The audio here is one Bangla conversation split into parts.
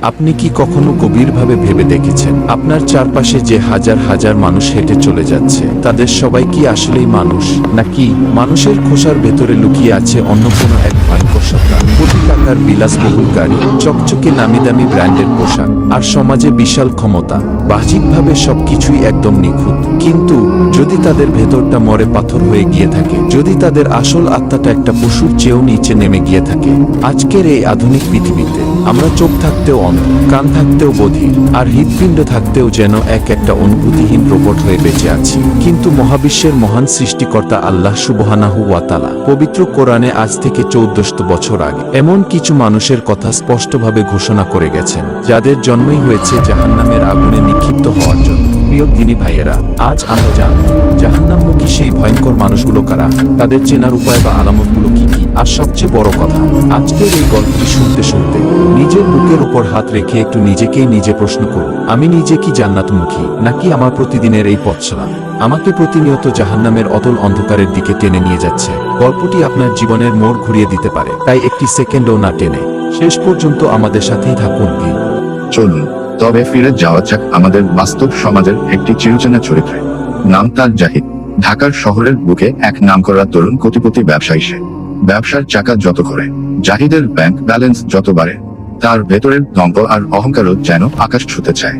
আপনি কি কখনো গভীরভাবে ভেবে দেখেছেন আপনার চারপাশে যে হাজার হাজার মানুষ হেঁটে চলে যাচ্ছে তাদের সবাই কি আসলেই মানুষ, নাকি মানুষের খোসার ভেতরে লুকিয়ে আছে অন্য কোনো এক ভয়ঙ্কর সত্তা? কোটি টাকার বিলাসবহুল গাড়ি, চকচকে নামিদামি ব্র্যান্ডের পোশাক, আর সমাজে বিশাল ক্ষমতা, বাহ্যিকভাবে সবকিছুই একদম নিখুঁত। কিন্তু যদি তাদের ভেতরটা মরে পাথর হয়ে গিয়ে থাকে, যদি তাদের আসল আত্মাটা একটা পশুর চেয়েও নিচে নেমে গিয়ে থাকে। আজকের এই আধুনিক পৃথিবীতে আমরা চোখ থাকতেও অন্ধ, কান থাকতেও বধির, আর হৃৎপিণ্ড থাকতেও যেন একটা অনুভূতিহীন রোবট হয়ে বেঁচে আছি। কিন্তু মহাবিশ্বের মহান সৃষ্টিকর্তা আল্লাহ সুবহানাহু ওয়া তাআলা পবিত্র কোরআনে আজ থেকে 1400 বছর আগে এমন কিছু মানুষের কথা স্পষ্টভাবে ঘোষণা করে গেছেন, যাদের জন্মই হয়েছে জাহান্নামের আগুনে নিক্ষিপ্ত হওয়ার জন্য। প্রিয় দিনী ভাইয়েরা, আজ আমরা জানব জাহান্নামমুখী সেই ভয়ঙ্কর মানুষগুলো কারা, তাদের চেনার উপায় বা আলামতগুলো কি কি। আর সবচেয়ে বড় কথা, আজকের এই গল্পটি শুনতে শুনতে নিজের বুকের উপর হাত রেখে একটু নিজেকেই নিজে প্রশ্ন করুন, আমি নিজে কি জান্নাতমুখী, নাকি আমার প্রতিদিনের এই পথ চলা আমাকে প্রতিনিয়ত জাহান্নামের অতল অন্ধকারের দিকে টেনে নিয়ে যাচ্ছে? গল্পটি আপনার জীবনের মোড় ঘুরিয়ে দিতে পারে, তাই একটি সেকেন্ডও না টেনে শেষ পর্যন্ত আমাদের সাথেই থাকুন। চলুন তবে ফিরে যাওয়া যাক আমাদের বাস্তব সমাজের একটি চিরচেনা চরিত্রে। নাম তার জাহিদ। ঢাকার শহরের বুকে এক নামকরা তরুণ কোটিপতি ব্যবসায়ী সে। ব্যবসার চাকা যত করে, জাহিদের ব্যাংক ব্যালেন্স যত বাড়ে, তার ভেতরের দম্ভ আর অহংকারও যেন আকাশ ছুঁতে চায়।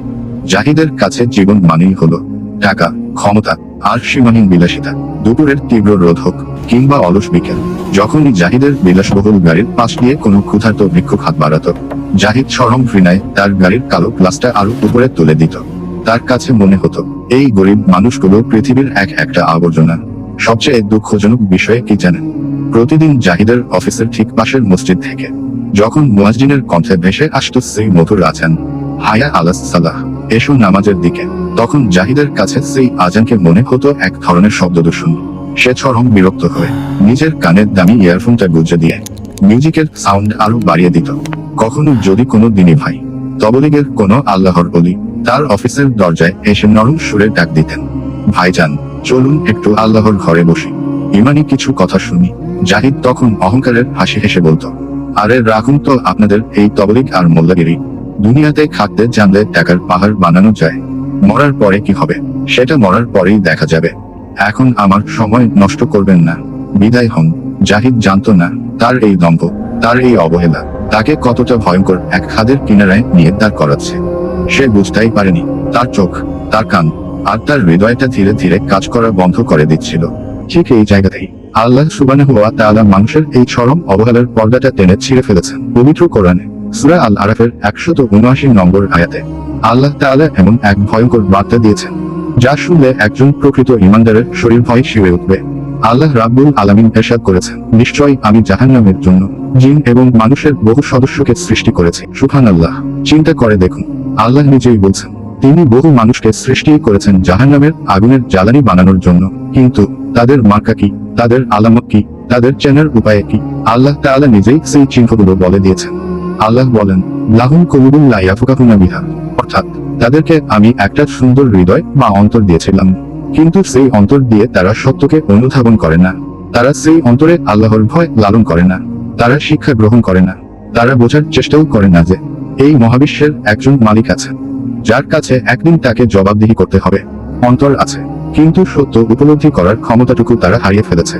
জাহিদের কাছে জীবন মানেই হলো টাকা, ক্ষমতা আর সীমাহীন বিলাসিতা। দুপুরের তীব্র রোদ হোক কিংবা অলস বিকেল, যখনই জাহিদের বিলাসবহুল গাড়ির পাশ দিয়ে কোনো ক্ষুধার্ত ভিক্ষুক হাত বাড়াত, জাহিদ চরম ঘৃণায় তার গাড়ির কালো গ্লাসটা আরো উপরে তুলে দিত। তার কাছে মনে হতো এই গরিব মানুষগুলো পৃথিবীর একটা আবর্জনা। সবচেয়ে দুঃখজনক বিষয় কি জানেন? প্রতিদিন জাহিদের অফিসের ঠিক পাশের মসজিদ থেকে যখন মুয়াজ্জিনের কণ্ঠে ভেসে আসত সেই মধুর আজান, হায়া আলাস সালাহ, এসো নামাজের দিকে, তখন জাহিদের কাছে সেই আজানকে মনে হতো এক ধরনের শব্দদূষণ। সে চরম বিরক্ত হয়ে নিজের কানের দামি ইয়ারফোনটা গুঁজে দিয়ে মিউজিকের সাউন্ড আরো বাড়িয়ে দিত। কখনো যদি কোনো দিনই ভাই তবলিগের কোনো আল্লাহর বলি তার অফিসের দরজায় এসে নরম সুরে ডাক দিতেন, ভাইজান চলুন একটু আল্লাহর ঘরে বসি, ইমানি কিছু কথা শুনি, জাহিদ তখন অহংকারের হাসি হেসে বলতো, আরে রাখুন তো আপনাদের এই তবলিগ আর মোল্লাগিরি, দুনিয়াতে খাটতে জানলে টাকার পাহাড় বানানো যায়, মরার পরে কি হবে সেটা মরার পরেই দেখা যাবে, এখন আমার সময় নষ্ট করবেন না, বিদায় হন। জাহিদ জানতো না তার এই দম্ভ, তার এই অবহেলা তাকে কতটা ভয়ঙ্কর এক খাদের কিনারায় নিয়ে দাঁড় করাচ্ছে। সে বুঝতেই পারেনি তার চোখ, তার কান আর তার হৃদয়টা ধীরে ধীরে কাজ করা বন্ধ করে দিচ্ছিল। ঠিক এই জায়গাতেই আল্লাহ সুবহানাহু ওয়া তাআলা মানুষের এই চরম অবহেলার পর্দাটা টেনে ছিঁড়ে ফেলেছেন। পবিত্র কোরআনে সূরা আল আরাফের 179 নম্বর আয়াতে আল্লাহ তাআলা এমন এক ভয়ঙ্কর বার্তা দিয়েছেন, যা শুনলে একজন প্রকৃত ঈমানদারের শরীর ভয়ে শিউরে উঠবে। আল্লাহ রাব্বুল আলামিন ইরশাদ করেছেন, নিশ্চয়ই আমি জাহান্নামের জন্য জিন এবং মানুষের বহু সদস্যকে সৃষ্টি করেছি। সুবহানাল্লাহ। চিন্তা করে দেখুন, আল্লাহ নিজেই বলছেন তিনি বহু মানুষকে সৃষ্টি করেছেন জাহান্নামের আগুনের জ্বালানি বানানোর জন্য, কিন্তু তাদের মার্কা কি, তাদের আলামত কি, তাদের চেনার উপায় কি? আল্লাহ তাআলা নিজেই সেই চিহ্নগুলো বলে দিয়েছেন। আল্লাহ বলেন, লাহুম কুলুবুন লা ইয়াফকাহুনা বিহা, অর্থাৎ তাদেরকে আমি একটা সুন্দর হৃদয় বা অন্তর দিয়েছিলাম, কিন্তু সেই অন্তর দিয়ে তারা সত্যকে অনুধাবন করে না, তারা সেই অন্তরে আল্লাহর ভয় লালন করে না, তারা শিক্ষা গ্রহণ করে না, তারা বোঝার চেষ্টাও করে না যে এই মহাবিশ্বের একজন মালিক আছে, যার কাছে একদিন তাকে জবাবদিহি করতে হবে। অন্তর আছে, কিন্তু সত্য উপলব্ধি করার ক্ষমতাটুকু তারা হারিয়ে ফেলেছে।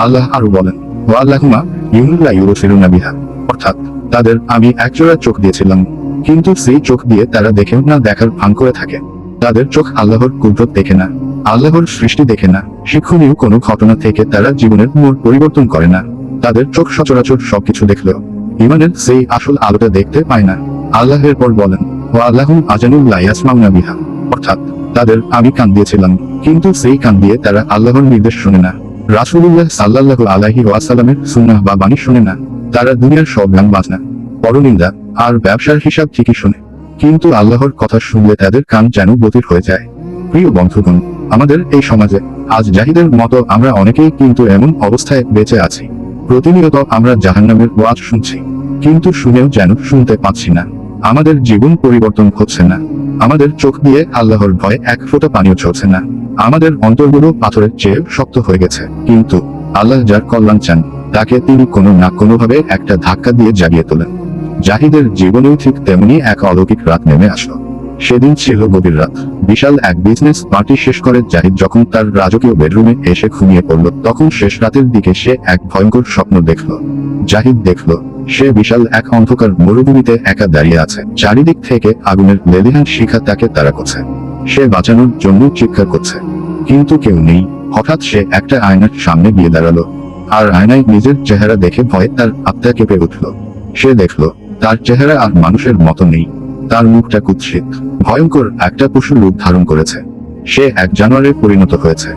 আল্লাহ আরো বলেন, ওয়াল্লাহুমা ইউনুল্লা ইউরসিলুনা বিহা, অর্থাৎ তাদের আমি একজোড়া চোখ দিয়েছিলাম, কিন্তু সেই চোখ দিয়ে তারা দেখেও না দেখার ভান করে থাকে। তাদের চোখ আল্লাহর কুদরত দেখে না, আল্লাহর সৃষ্টি দেখে না, শিক্ষণীয় কোনো ঘটনা থেকে তারা জীবনের মোড় পরিবর্তন করে না। তাদের চোখ সচরাচর সবকিছু দেখলেও ঈমানের সেই আসল আলোটা দেখতে পায় না। আল্লাহের পর বলেন, ওয়াল্লাহুম আযানুল লা ইয়াসমাউনা বিহা, অর্থাৎ তাদের আমি কান দিয়েছিলাম, কিন্তু সেই কান দিয়ে তারা আল্লাহর নির্দেশ শুনে না, রাসূলুল্লাহ সাল্লাল্লাহু আলাইহি ওয়াসাল্লামের সুন্নাহ বা বাণী শুনে না। তারা দুনিয়ার সব গান বাজনা, পরনিন্দা আর ব্যবসার হিসাব ঠিকই শুনে, কিন্তু আল্লাহর কথা শুনলে তাদের কান যেন বধির হয়ে যায়। প্রিয় বন্ধুগণ, আমাদের এই সমাজে আজ জাহিদের মতো আমরা অনেকেই কিন্তু এমন অবস্থায় বেঁচে আছি। প্রতিনিয়ত আমরা জাহান্নামের ওয়াজ শুনছি, কিন্তু শুনেও যেন শুনতে পাচ্ছি না। আমাদের জীবন পরিবর্তন হচ্ছে না, আমাদের চোখ দিয়ে আল্লাহর ভয়ে এক ফোঁটা পানিও ঝরছে না, আমাদের অন্তরগুলো পাথরের চেয়ে শক্ত হয়ে গেছে। কিন্তু আল্লাহ যার কল্যাণ চান তাকে তিনি কোনো না কোনোভাবে একটা ধাক্কা দিয়ে জাগিয়ে তোলেন। জাহিদের জীবনেও ঠিক তেমনি এক অলৌকিক রাত নেমে আসলো। সেদিন ছিল গভীর রাত। বিশাল এক বিজনেস পার্টি শেষ করে জাহিদ যখন তার রাজকীয় বেডরুমে এসে ঘুমিয়ে পড়ল, তখন শেষ রাতের দিকে সে এক ভয়ঙ্কর স্বপ্ন দেখল। জাহিদ দেখল সে বিশাল এক অন্ধকার মরুভূমিতে একা দাঁড়িয়ে আছে। চারিদিক থেকে আগুনের লেলিহান শিখা তাকে তাড়া করছে। সে বাঁচানোর জন্য চিৎকার করছে, কিন্তু কেউ নেই। হঠাৎ সে একটা আয়নার সামনে গিয়ে দাঁড়ালো, আর আয়নায় নিজের চেহারা দেখে ভয়ে তার আত্মা কেঁপে উঠল। সে দেখল তার চেহারা আর মানুষের মতো নেই। তার মুখটা কুৎসিত, ভয়ঙ্কর একটা পশুর রূপ ধারণ করেছে। সে এক জানোয়ারে পরিণত হয়েছে।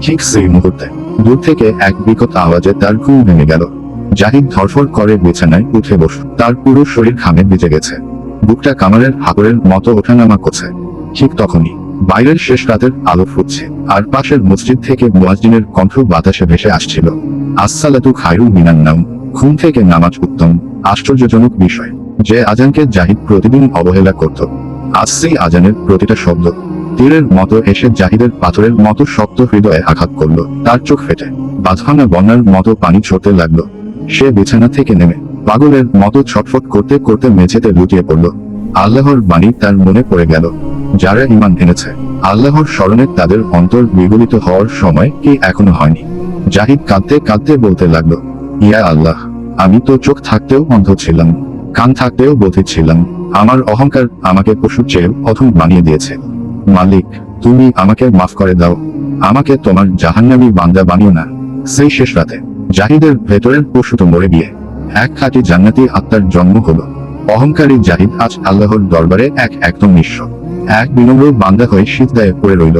ঠিক সেই মুহূর্তে দূর থেকে এক বিকট আওয়াজে তার ঘুম ভেঙে গেল। জাহিদ ধরফর করে বিছানায় উঠে বসল। তার পুরো শরীর ঘামে ভিজে গেছে, বুকটা কামারের হাঁকড়ের মতো ওঠানামা করছে। ঠিক তখনই বাইরের শেষ রাতের আলো ফুটছে, আর পাশের মসজিদ থেকে মুয়াজ্জিনের কণ্ঠ বাতাসে ভেসে আসছিল, আসসালাতু খায়রুম মিনান নাওম। ঘুম থেকে নামাজ উত্তম। আশ্চর্যজনক বিষয় যে আজানকে জাহিদ প্রতিদিন অবহেলা করত, আজ সেই আজানের প্রতিটা শব্দ তীরের মতো এসে জাহিদের পাথরের মতো শক্ত হৃদয়ে আঘাত করলো। তার চোখ ফেটে বাঁধভাঙা বন্যার মতো পানি ঝরতে লাগলো। সে বিছানা থেকে নেমে পাগলের মতো ছটফট করতে করতে মেঝেতে লুটিয়ে পড়ল। আল্লাহর বাণী তার মনে পড়ে গেল, যারা ঈমান এনেছে আল্লাহর স্মরণে তাদের অন্তর বিগলিত হওয়ার সময় কি এখনো হয়নি। জাহিদ কাঁদতে কাঁদতে বলতে লাগলো, ইয়া আল্লাহ, আমি তো চোখ থাকতেও অন্ধ ছিলাম, কান থাকতেও বধির ছিলাম। আমার অহংকার আমাকে পশুর চেয়ে অধম বানিয়ে দিয়েছে। মালিক, তুমি আমাকে মাফ করে দাও, আমাকে তোমার জাহান্নামী বান্দা বানিও না। সেই শেষ রাতে জাহিদের ভেতরের পশুটো মরে গিয়ে এক খাঁটি জান্নাতি আত্মার জন্ম হলো। অহংকারী জাহিদ আজ আল্লাহর দরবারে একদম নিঃস্ব, এক বিনম্র বান্দা হয়ে সিজদায় পড়ে রইল।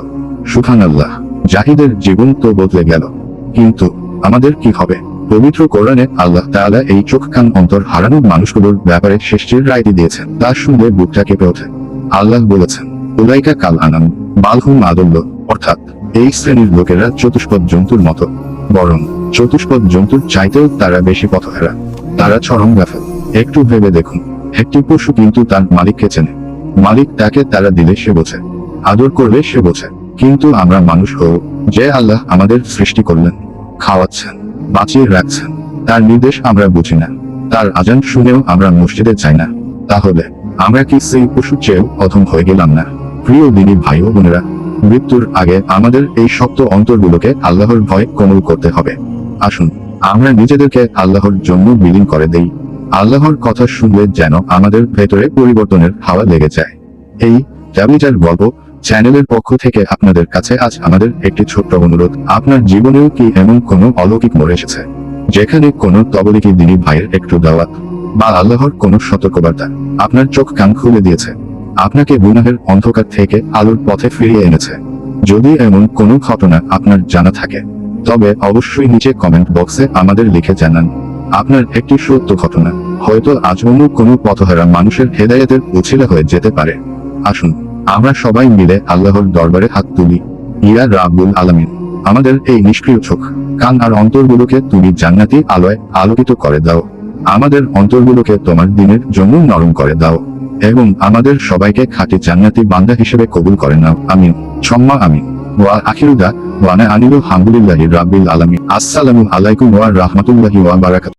সুবহানাল্লাহ। জাহিদের জীবন তো বদলে গেল, কিন্তু আমাদের কি হবে? পবিত্র কোরআনে আল্লাহ তাআলা এই চোখ কান অন্তর হারানো মানুষগুলোর ব্যাপারে শেষের রায়টি দিয়েছেন। তা শুনলে বুকটা কেঁপে ওঠে। আল্লাহ বলেছেন, উলাইকা কাল আনাম বালহুম আদল্য, অর্থাৎ এই শ্রেণীর লোকেরা চতুষ্পদ জন্তুর মতো, বরং চতুষ্পদ জন্তুর চাইতেও তারা বেশি পথহারা। তারা চরম গাফেল। একটু ভেবে দেখুন, একটি পশু কিন্তু তার মালিককে চেনে, মালিক তাকে তারা দিলে সে বোঝে, আদর করলে সে বোঝে। কিন্তু আমরা মানুষ হও, যে আল্লাহ আমাদের সৃষ্টি করলেন, খাওয়াচ্ছেন, বাঁচিয়ে রাখছেন, তার নির্দেশ আমরা বুঝি না। তার আজান শুনেও আমরা মসজিদে যাই না। তাহলে আমরা কি সেই পশুর চেয়েও অধম হয়ে গেলাম না? প্রিয় দিনী ভাই ও বোনেরা, মৃত্যুর আগে আমাদের এই শক্ত অন্তরগুলোকে আল্লাহর ভয় কোমল করতে হবে। আসুন আমরা নিজেদেরকে আল্লাহর জন্য বিলীন করে দেই। আল্লাহর কথা শুনলে যেন আমাদের ভেতরে পরিবর্তনের হাওয়া লেগে যায়। এই ট্যাবলিজার গল্প চ্যানেলের পক্ষ থেকে আপনাদের কাছে আজ আমাদের একটি ছোট্ট অনুরোধ। আপনার জীবনেও কি এমন কোনো অলৌকিক মোড় এসেছে, যেখানে কোনো তবলিকি দিনী ভাইয়ের একটু দাওয়াত বা আল্লাহর কোনো সতর্কবার্তা আপনার চোখ কান খুলে দিয়েছে, আপনাকে গুনাহের অন্ধকার থেকে আলোর পথে ফিরিয়ে এনেছে? যদি এমন কোনো ঘটনা আপনার জানা থাকে, তবে অবশ্যই নিচে কমেন্ট বক্সে আমাদের লিখে জানান। আপনার একটি সত্য ঘটনা হয়তো আজ অন্য কোনো পথহারা মানুষের হেদায়েতের উছিলা হয়ে যেতে পারে। আসুন আমরা সবাই মিলে আল্লাহর দরবারে হাত তুলি। ইয়া রাব্বুল আলামিন, আমাদের এই নিষ্ক্রিয় চোখ, কান আর অন্তরগুলোকে তুমি জান্নাতি আলোয় আলোকিত করে দাও। আমাদের অন্তরগুলোকে তোমার দিনের জন্য নরম করে দাও, এবং আমাদের সবাইকে খাঁটি জান্নাতি বান্দা হিসেবে কবুল করে নাও। আমিন সম্মা আমিন। ওয়া আখিরু দাওয়ানা আনিল হামদুলিল্লাহি রাব্বিল আলামিন। আসসালামু আলাইকুম ওয়া রাহমাতুল্লাহি ওয়া বারাকাতুহু।